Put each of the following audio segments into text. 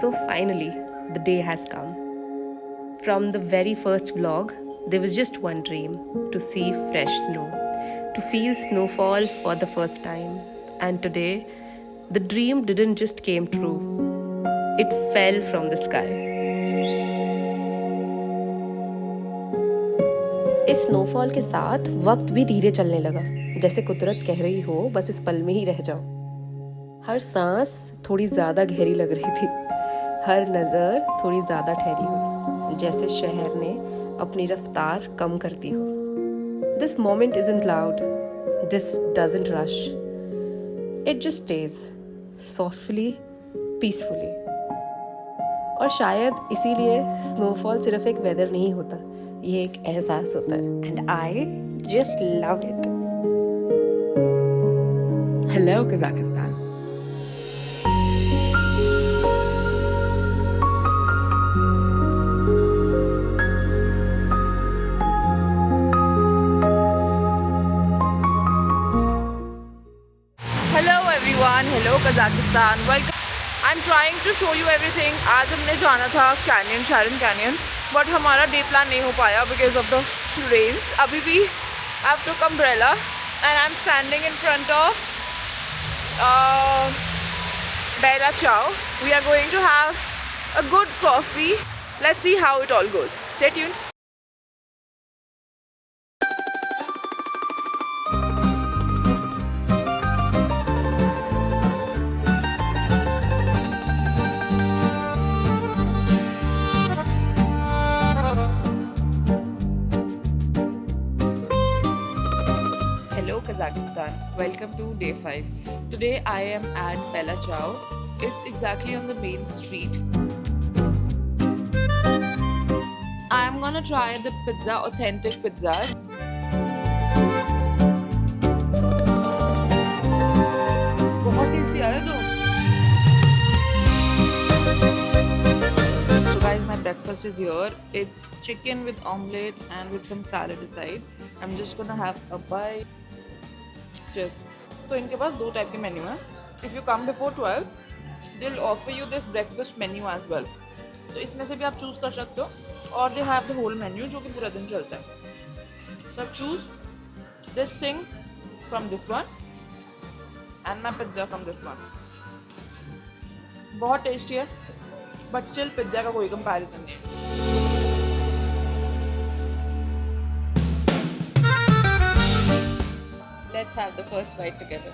So finally, the day has come. From the very first vlog, there was just one dream: to see fresh snow, to feel snowfall for the first time. And today, the dream didn't just came true, it fell from the sky. इस snowfall के साथ वक्त भी धीरे चलने लगा, जैसे कुदरत कह रही हो बस इस पल में ही रह जाओ। हर सांस थोड़ी ज़्यादा गहरी लग रही थी, हर नज़र थोड़ी ज़्यादा ठहरी हुई, जैसे शहर ने अपनी रफ्तार कम कर दी हो। This moment isn't loud, this doesn't rush. It just stays, softly, peacefully. और शायद इसीलिए स्नोफॉल सिर्फ एक वेदर नहीं होता, ये एक एहसास होता है। And I just love it. Hello, Kazakhstan. Hello everyone, hello Kazakhstan. Welcome. I'm trying to show you everything. आज हमने जाना था कैनियन, शारन कैनियन, बट हमारा डे प्लान नहीं हो पाया because of the rains. अभी भी I have took umbrella and I'm standing in front of Bella Chow. We are going to have a good coffee. Let's see how it all goes. Stay tuned. Hello Kazakhstan, welcome to day 5. Today I am at Bella Chow. It's exactly on the main street. I am gonna try the pizza, authentic pizza. बहुत tasty आ रहा है तो। So guys, my breakfast is here. It's chicken with omelette and with some salad aside. I'm just gonna have a bite. Cheers. तो इनके पास दो type के menu हैं. If you come before 12, they'll offer you this breakfast menu as well. तो इसमें से भी आप चूज कर सकते हो, और they have the whole menu जो कि पूरा दिन चलता है. So choose this thing from this one and my pizza from this one. बहुत टेस्टी है, but still पिज्जा का कोई कंपैरिजन नहीं है. Let's have the first bite together.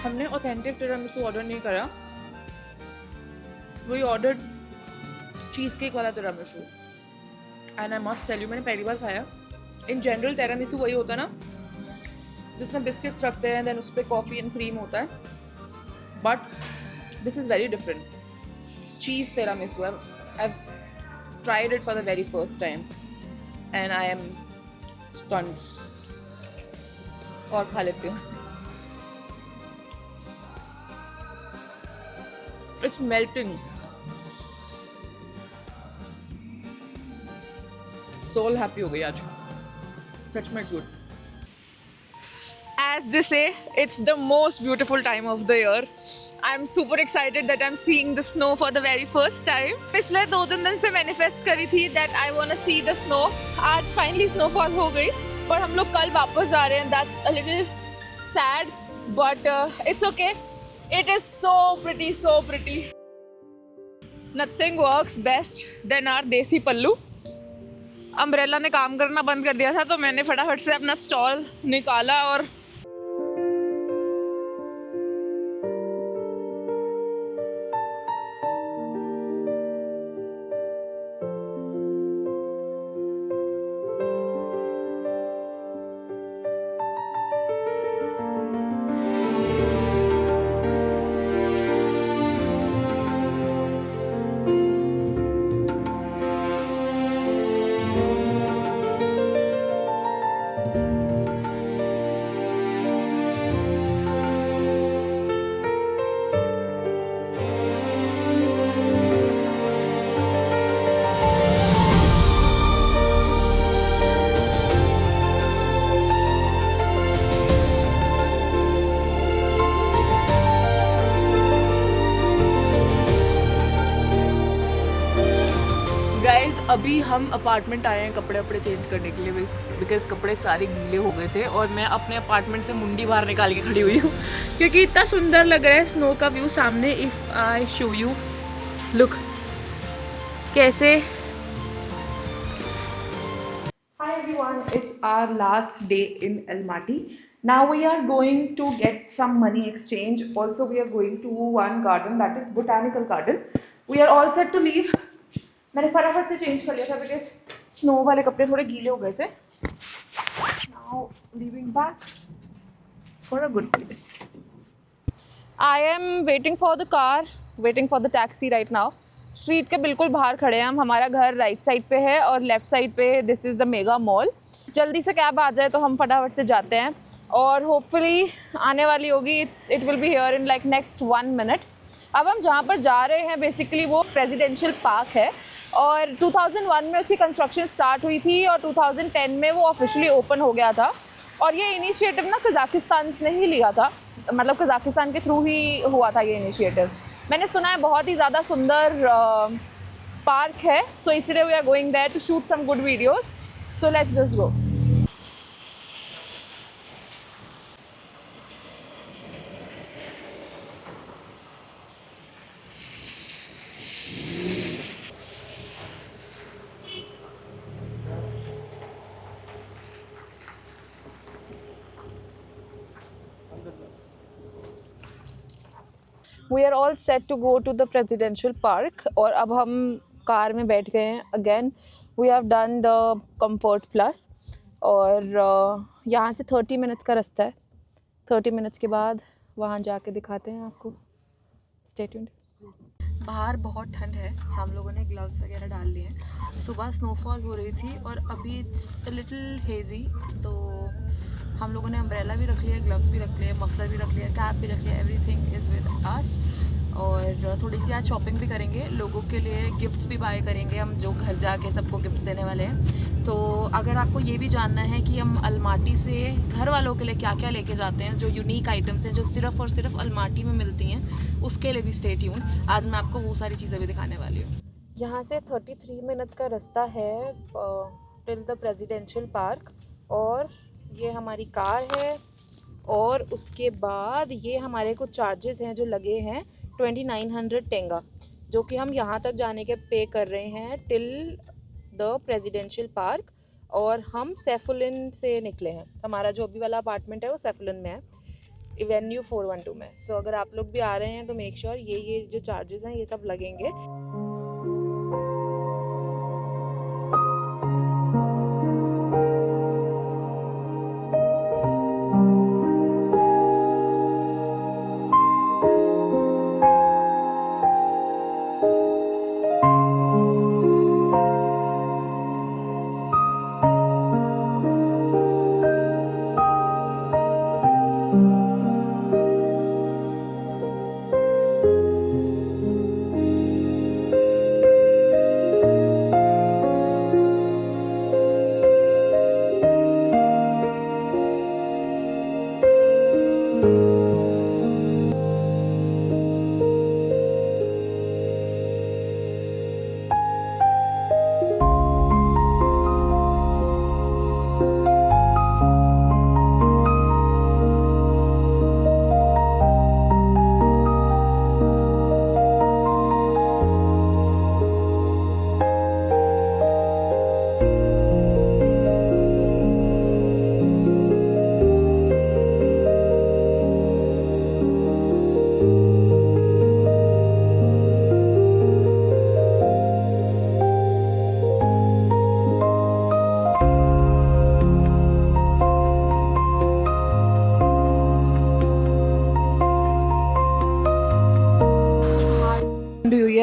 हमने ऑथेंटिक टिरामिसू ऑर्डर नहीं करा, वही ऑर्डर चीज़ केक वाला tiramisu. And I must tell you, मैंने पहली बार खाया. इन जनरल टिरामिसू वही होता है ना, जिसमें बिस्किट्स रखते हैं, देन उस पर कॉफ़ी एंड क्रीम होता है. But this is very different. Cheese tiramisu. I've tried it for the very first time, and I am stunned. और खा लेती हूँ. It's melting. Soul happy हो गई आज. सच में good. As they say, it's the most beautiful time of the year. I'm super excited that I'm seeing the snow for the very first time. पिछले 2-3 दिन से manifest करी थी that I wanna see the snow. आज finally snowfall हो गई, पर हम लोग कल वापस जा रहे हैं. That's a little sad, but it's okay. It is so pretty, so pretty. Nothing works best than our देसी पल्लू. अम्ब्रेला ने काम करना बंद कर दिया था, तो मैंने फटाफट से अपना स्टॉल निकाला और गाइज अभी हम अपार्टमेंट आए हैं कपड़े वपड़े चेंज करने के लिए बिकॉज कपड़े सारे गीले हो गए थे और मैं अपने अपार्टमेंट से मुंडी बाहर निकाल के खड़ी हुई हूँ क्योंकि इतना सुंदर लग रहा है स्नो का व्यू सामने. If I show you look कैसे. Hi everyone, it's our last day in Almaty. Now we are going to get some money exchange. Also we are going to one garden, that is Botanical Garden. We are all set to leave. मैंने फटाफट से change कर लिया था because snow वाले कपड़े थोड़े गीले हो गए थे. Now leaving back for a good place. I am waiting for the car, waiting for the taxi right now. Street के बिल्कुल बाहर खड़े हैं हम. हमारा घर राइट साइड पे है और लेफ़्ट साइड पे this is the mega mall. जल्दी से कैब आ जाए तो हम फटाफट से जाते हैं और होपफुली आने वाली होगी. It will be here in like next 1 minute. अब हम जहाँ पर जा रहे हैं बेसिकली वो प्रेसिडेंशियल पार्क है और 2001 में उसकी कंस्ट्रक्शन स्टार्ट हुई थी और 2010 में वो ऑफिशियली ओपन हो गया था. और ये इनिशिएटिव ना कज़ाकिस्तान ने ही लिया था, मतलब कज़ाकिस्तान के थ्रू ही हुआ था ये इनिशिएटिव. मैंने सुना है बहुत ही ज़्यादा सुंदर पार्क है, सो इसीलिए we are going there to shoot some good videos. So let's just go. We are all set to go to the presidential park और अब हम कार में बैठ गए हैं. Again we have done the comfort plus और यहाँ से 30 मिनट्स का रास्ता है. 30 मिनट्स के बाद वहाँ जाके दिखाते हैं आपको. Stay tuned. बाहर बहुत ठंड है, हम लोगों ने ग्लव्स वगैरह डाल लिए हैं. सुबह स्नोफॉल हो रही थी और अभी इट्स अ लिटिल हेजी, तो हम लोगों ने अम्ब्रेला भी रख लिया, ग्लव्स भी रख लिए, मफलर भी रख लिया, कैप भी रख लिया. Everything is with us. और थोड़ी सी आज शॉपिंग भी करेंगे, लोगों के लिए गिफ्ट्स भी बाय करेंगे हम जो घर जाके सबको गिफ्ट्स देने वाले हैं. तो अगर आपको ये भी जानना है कि हम अलमाटी से घर वालों के लिए क्या क्या लेके जाते हैं, जो यूनिक आइटम्स हैं जो सिर्फ़ और सिर्फ अलमाटी में मिलती हैं, उसके लिए भी स्टे ट्यून. आज मैं आपको वो सारी चीज़ें भी दिखाने वाली हूँ. यहाँ से 33 मिनट्स का रास्ता है टिल द प्रेसिडेंशियल पार्क और ये हमारी कार है. और उसके बाद ये हमारे कुछ चार्जेस हैं जो लगे हैं 2900 टेंगा, जो कि हम यहाँ तक जाने के पे कर रहे हैं टिल द प्रेसिडेंशियल पार्क. और हम सैफुलिन से निकले हैं. हमारा जो अभी वाला अपार्टमेंट है वो सैफुलिन में है, एवेन्यू 412 में. सो अगर आप लोग भी आ रहे हैं तो मेक श्योर ये जो चार्जेस हैं ये सब लगेंगे.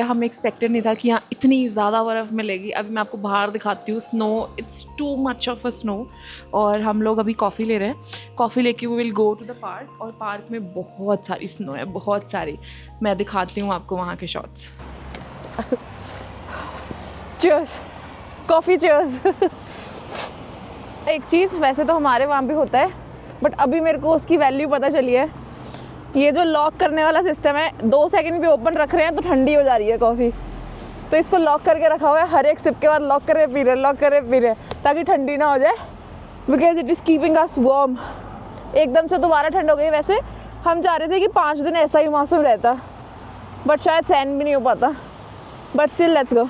हमें एक्सपेक्टेड नहीं था कि यहाँ इतनी ज़्यादा बर्फ़ मिलेगी. अभी मैं आपको बाहर दिखाती हूँ. Snow, it's too much of a snow. और हम लोग अभी कॉफ़ी ले रहे हैं. कॉफ़ी लेके we will go to the park और पार्क में बहुत सारी स्नो है, बहुत सारी. मैं दिखाती हूँ आपको वहाँ के शॉट्स. चीयर्स. Coffee cheers. एक चीज़ वैसे तो हमारे वहाँ भी होता है बट अभी मेरे को उसकी वैल्यू पता चली है. ये जो लॉक करने वाला सिस्टम है, 2 सेकंड भी ओपन रख रहे हैं तो ठंडी हो जा रही है कॉफ़ी. तो इसको लॉक करके रखा हुआ है, हर एक सिप के बाद लॉक करे पी रहे ताकि ठंडी ना हो जाए, because it is keeping us warm. एकदम से दोबारा ठंड हो गई। वैसे हम चाह रहे थे कि 5 दिन ऐसा ही मौसम रहता, बट शायद सहन भी नहीं हो पाता, but still let's go.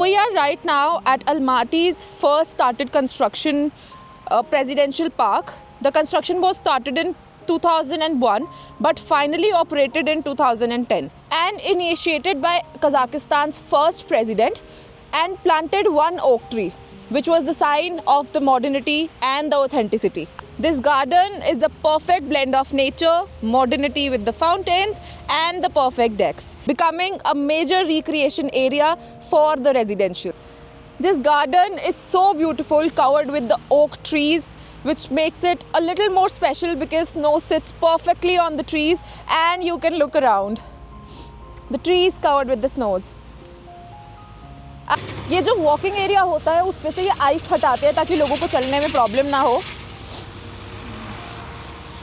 We are right now at Almaty's first started construction presidential park. The construction was started in 2001 but finally operated in 2010 and initiated by Kazakhstan's first president, and planted one oak tree which was the sign of the modernity and the authenticity. This garden is the perfect blend of nature, modernity with the fountains and the perfect decks, becoming a major recreation area for the residential. This garden is so beautiful, covered with the oak trees, which makes it a little more special because snow sits perfectly on the trees and you can look around. The trees covered with the snows. ये जो walking area होता है उस पे से ये ice हटाते हैं ताकि लोगों को चलने में प्रॉब्लम ना हो।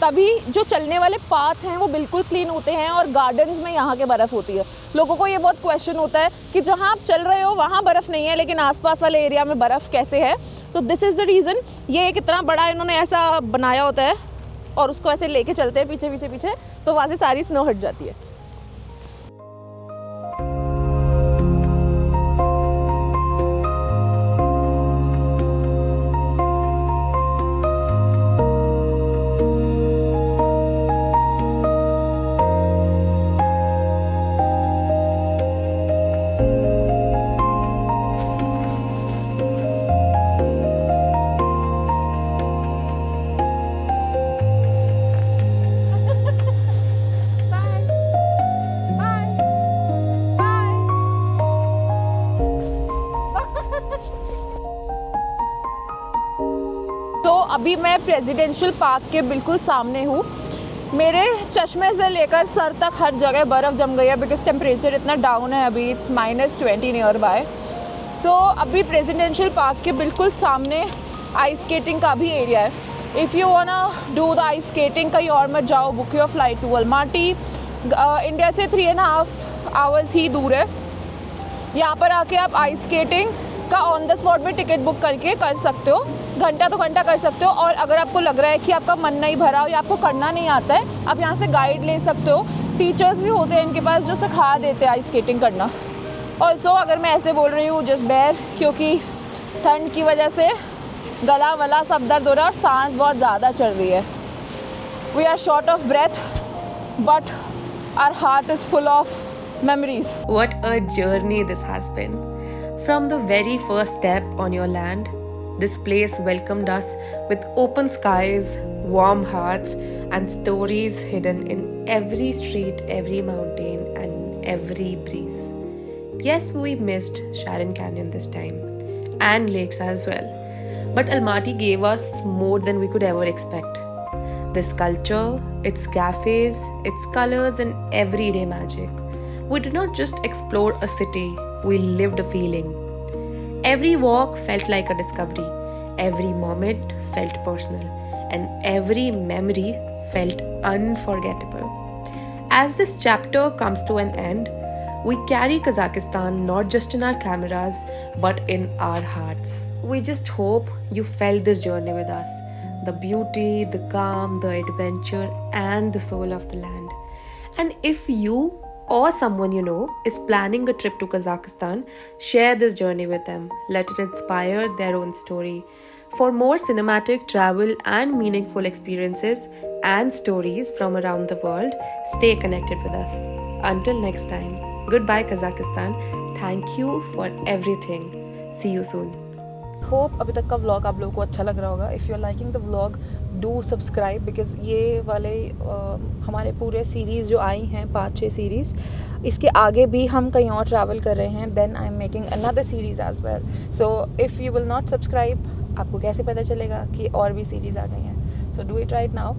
तभी जो चलने वाले पाथ हैं वो बिल्कुल क्लीन होते हैं और गार्डन्स में यहाँ के बर्फ़ होती है। लोगों को ये बहुत क्वेश्चन होता है कि जहाँ आप चल रहे हो वहाँ बर्फ़ नहीं है लेकिन आसपास वाले एरिया में बर्फ़ कैसे है। तो दिस इज़ द रीज़न। ये एक इतना बड़ा इन्होंने ऐसा बनाया होता है और उसको ऐसे लेके चलते हैं पीछे पीछे पीछे, तो वहाँ से सारी स्नो हट जाती है। अभी मैं प्रेसिडेंशियल पार्क के बिल्कुल सामने हूँ। मेरे चश्मे से लेकर सर तक हर जगह बर्फ़ जम गई है बिकॉज टेम्परेचर इतना डाउन है अभी, इट्स -20 नियर बाय। सो अभी प्रेसिडेंशियल पार्क के बिल्कुल सामने आइस स्केटिंग का भी एरिया है। If you wanna do the ice skating कहीं और मत जाओ, book your flight to Almaty. India से 3.5 आवर्स ही दूर है। यहाँ पर आके आप आइस स्केटिंग का ऑन द स्पॉट में टिकट बुक करके कर सकते हो, घंटा तो घंटा कर सकते हो। और अगर आपको लग रहा है कि आपका मन नहीं भरा हो या आपको करना नहीं आता है, आप यहाँ से गाइड ले सकते हो। टीचर्स भी होते हैं इनके पास जो सिखा देते हैं आइस स्केटिंग करना। ऑल्सो अगर मैं ऐसे बोल रही हूँ जस्ट बेयर, क्योंकि ठंड की वजह से गला वला सब दर्द हो रहा है और सांस बहुत ज़्यादा चल रही है। We are short of breath but our heart is full of memories. What a journey this has been. From the very first step on your land, this place welcomed us with open skies, warm hearts, and stories hidden in every street, every mountain, and every breeze. Yes, we missed Sharon Canyon this time, and lakes as well. But Almaty gave us more than we could ever expect. This culture, its cafes, its colors, and everyday magic. We did not just explore a city, we lived a feeling. Every walk felt like a discovery, every moment felt personal, and every memory felt unforgettable. As this chapter comes to an end, we carry Kazakhstan not just in our cameras, but in our hearts. We just hope you felt this journey with us. The beauty, the calm, the adventure, and the soul of the land. And if you or someone you know is planning a trip to Kazakhstan, share this journey with them. Let it inspire their own story. For more cinematic travel and meaningful experiences and stories from around the world, stay connected with us. Until next time, goodbye Kazakhstan. Thank you for everything. See you soon. Hope अभी तक का vlog आप लोगों को अच्छा लग रहा होगा। If you are liking the vlog do subscribe, because ये वाले हमारे पूरे सीरीज़ जो आई हैं 5-6 सीरीज़, इसके आगे भी हम कहीं और ट्रैवल कर रहे हैं। Then I am making another series as well. So if you will not subscribe, आपको कैसे पता चलेगा कि और भी सीरीज़ आ गई हैं? So do it right now.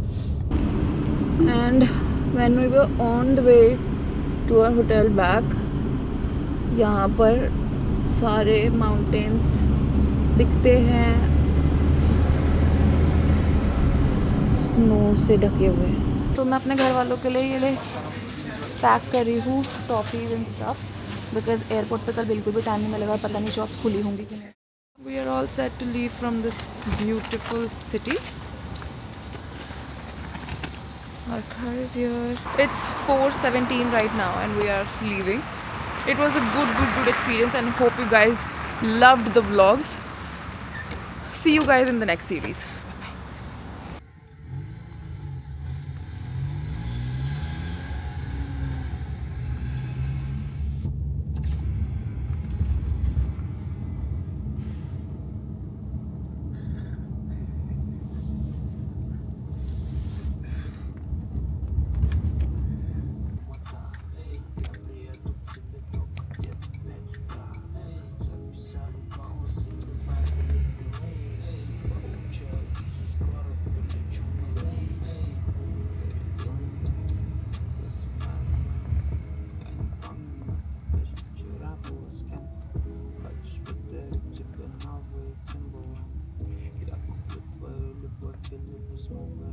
And when we were on the way to our hotel back, यहाँ पर सारे माउंटेन्स दिखते हैं। स्नो से ढके हुए हैं। तो मैं अपने घर वालों के लिए ये पैक कर रही हूँ toffees and stuff, because airport पे कल बिल्कुल भी टाइम नहीं मिलेगा और पता नहीं शॉप्स खुली होंगी कि नहीं। We are all set to leave from this beautiful city. Our car is here. It's 4:17 right now and we are leaving. It was a good experience and hope you guys loved the vlogs. See you guys in the next series. Я куплю твою любовь или возьму